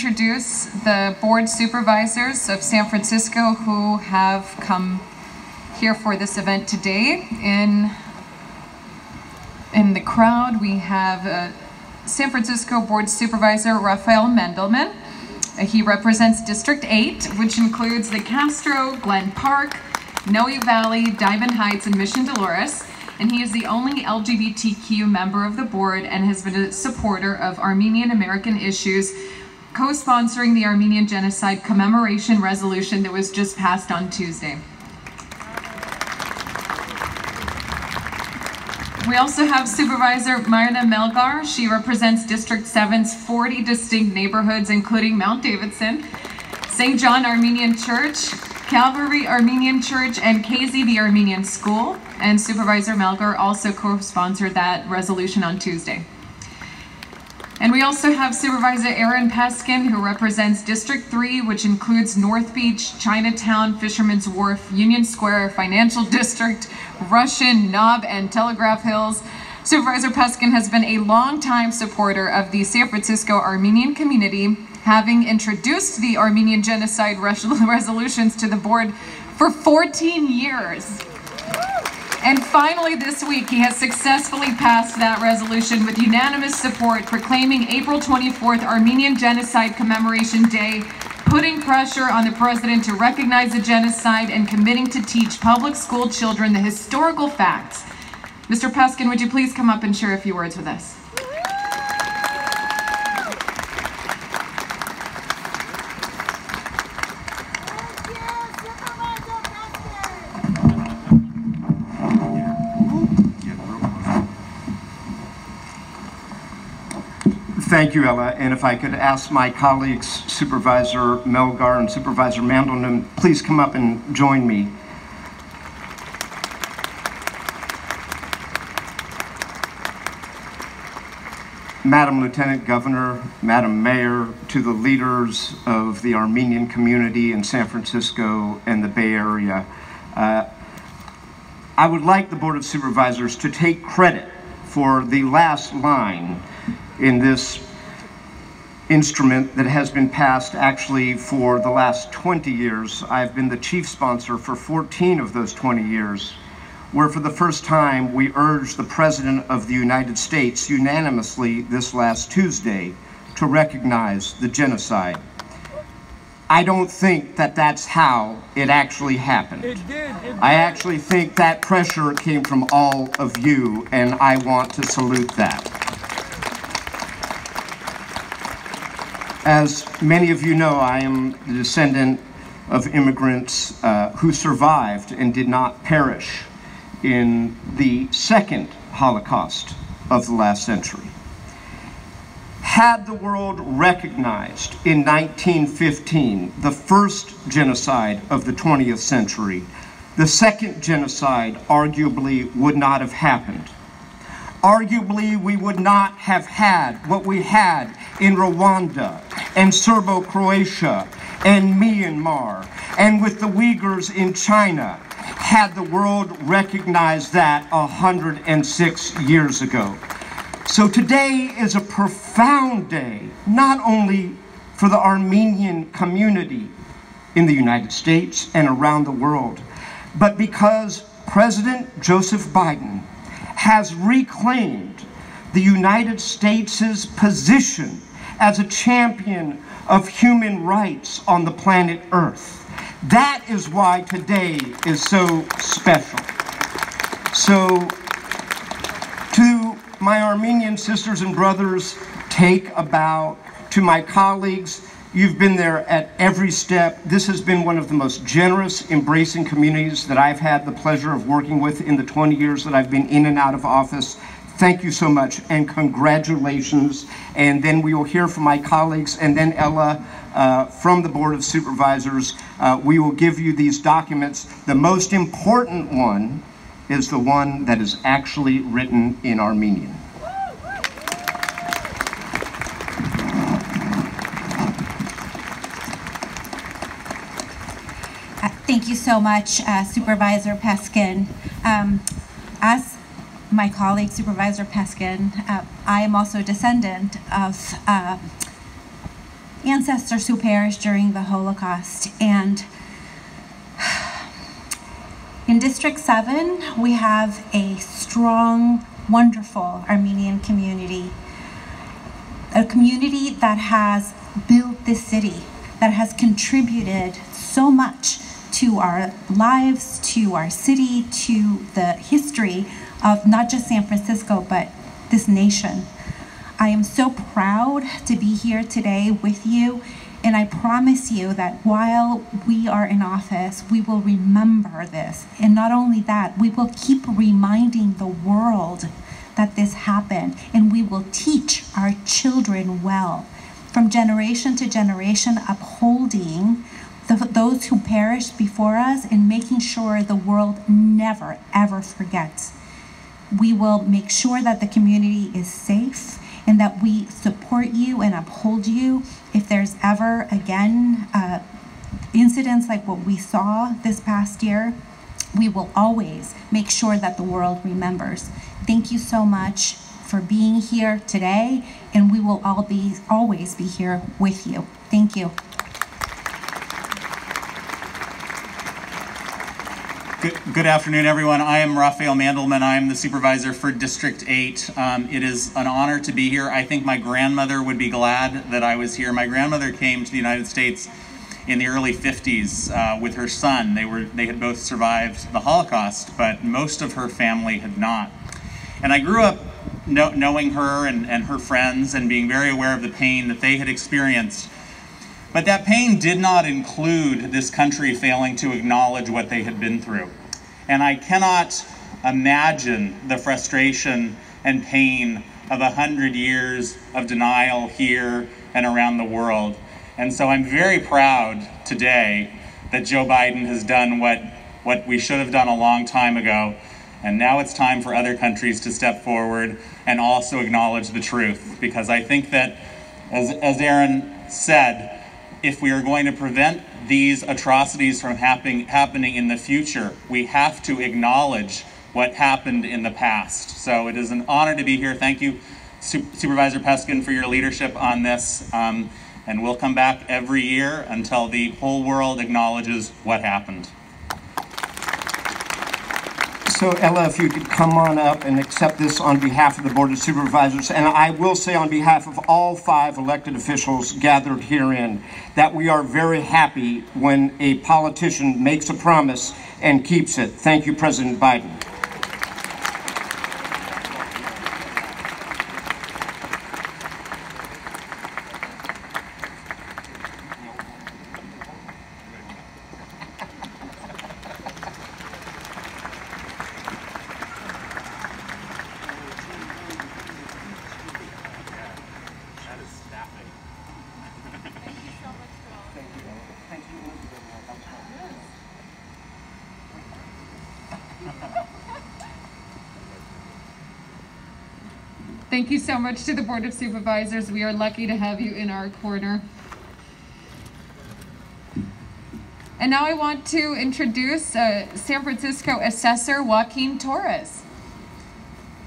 introduce the board supervisors of San Francisco who have come here for this event today. In the crowd, we have San Francisco Board Supervisor Rafael Mendelman. He represents District 8, which includes the Castro, Glen Park, Noe Valley, Diamond Heights, and Mission Dolores. And he is the only LGBTQ member of the board and has been a supporter of Armenian American issues, co-sponsoring the Armenian Genocide Commemoration resolution that was just passed on Tuesday. We also have Supervisor Myrna Melgar. She represents District 7's 40 distinct neighborhoods, including Mount Davidson, St. John Armenian Church, Calvary Armenian Church, and KZ the Armenian School. And Supervisor Melgar also co-sponsored that resolution on Tuesday. And we also have Supervisor Aaron Peskin, who represents District 3, which includes North Beach, Chinatown, Fisherman's Wharf, Union Square, Financial District, Russian, Knob, and Telegraph Hills. Supervisor Peskin has been a longtime supporter of the San Francisco Armenian community, having introduced the Armenian Genocide resolutions to the board for 14 years. And finally this week, he has successfully passed that resolution with unanimous support, proclaiming April 24th Armenian Genocide Commemoration Day, putting pressure on the president to recognize the genocide and committing to teach public school children the historical facts. Mr. Peskin, would you please come up and share a few words with us? Thank you, Ella. And if I could ask my colleagues, Supervisor Melgar and Supervisor Mandelman, please come up and join me. Madam Lieutenant Governor, Madam Mayor, to the leaders of the Armenian community in San Francisco and the Bay Area, I would like the Board of Supervisors to take credit for the last line in this instrument that has been passed actually for the last 20 years. I've been the chief sponsor for 14 of those 20 years, where for the first time we urged the President of the United States unanimously this last Tuesday to recognize the genocide. I don't think that that's how it actually happened. It did. I actually think that pressure came from all of you, and I want to salute that. As many of you know, I am the descendant of immigrants who survived and did not perish in the second Holocaust of the last century. Had the world recognized in 1915 the first genocide of the 20th century, the second genocide arguably would not have happened. Arguably, we would not have had what we had in Rwanda and Serbo-Croatia and Myanmar, and with the Uyghurs in China, had the world recognized that 106 years ago. So today is a profound day, not only for the Armenian community in the United States and around the world, but because President Joseph Biden has reclaimed the United States' position as a champion of human rights on the planet Earth. That is why today is so special. So, to my Armenian sisters and brothers, take a bow. To my colleagues, you've been there at every step. This has been one of the most generous, embracing communities that I've had the pleasure of working with in the 20 years that I've been in and out of office. Thank you so much, and congratulations. And then we will hear from my colleagues, and then Ella from the Board of Supervisors. We will give you these documents. The most important one is the one that is actually written in Armenian. Thank you so much, Supervisor Peskin. As my colleague, Supervisor Peskin, I am also a descendant of ancestors who perished during the Holocaust. And in District 7, we have a strong, wonderful Armenian community. A community that has built this city, that has contributed so much to our lives, to our city, to the history of not just San Francisco, but this nation. I am so proud to be here today with you, and I promise you that while we are in office, we will remember this. And not only that, we will keep reminding the world that this happened, and we will teach our children well, from generation to generation, upholding those who perished before us and making sure the world never, ever forgets. We will make sure that the community is safe and that we support you and uphold you. If there's ever, again, incidents like what we saw this past year, we will always make sure that the world remembers. Thank you so much for being here today, and we will always be here with you. Thank you. Good afternoon, everyone. I am Raphael Mandelman. I am the supervisor for District 8. It is an honor to be here. I think my grandmother would be glad that I was here. My grandmother came to the United States in the early 50s with her son. They had both survived the Holocaust, but most of her family had not. And I grew up knowing her and her friends and being very aware of the pain that they had experienced. But that pain did not include this country failing to acknowledge what they had been through. And I cannot imagine the frustration and pain of 100 years of denial here and around the world. And so I'm very proud today that Joe Biden has done what we should have done a long time ago. And now it's time for other countries to step forward and also acknowledge the truth. Because I think that, as Aaron said, if we are going to prevent these atrocities from happening in the future, we have to acknowledge what happened in the past. So it is an honor to be here. Thank you, Supervisor Peskin, for your leadership on this. And we'll come back every year until the whole world acknowledges what happened. So Ella, if you could come on up and accept this on behalf of the Board of Supervisors, and I will say on behalf of all 5 elected officials gathered herein, that we are very happy when a politician makes a promise and keeps it. Thank you, President Biden. Thank you so much to the Board of Supervisors. We are lucky to have you in our corner. And now I want to introduce San Francisco Assessor Joaquin Torres.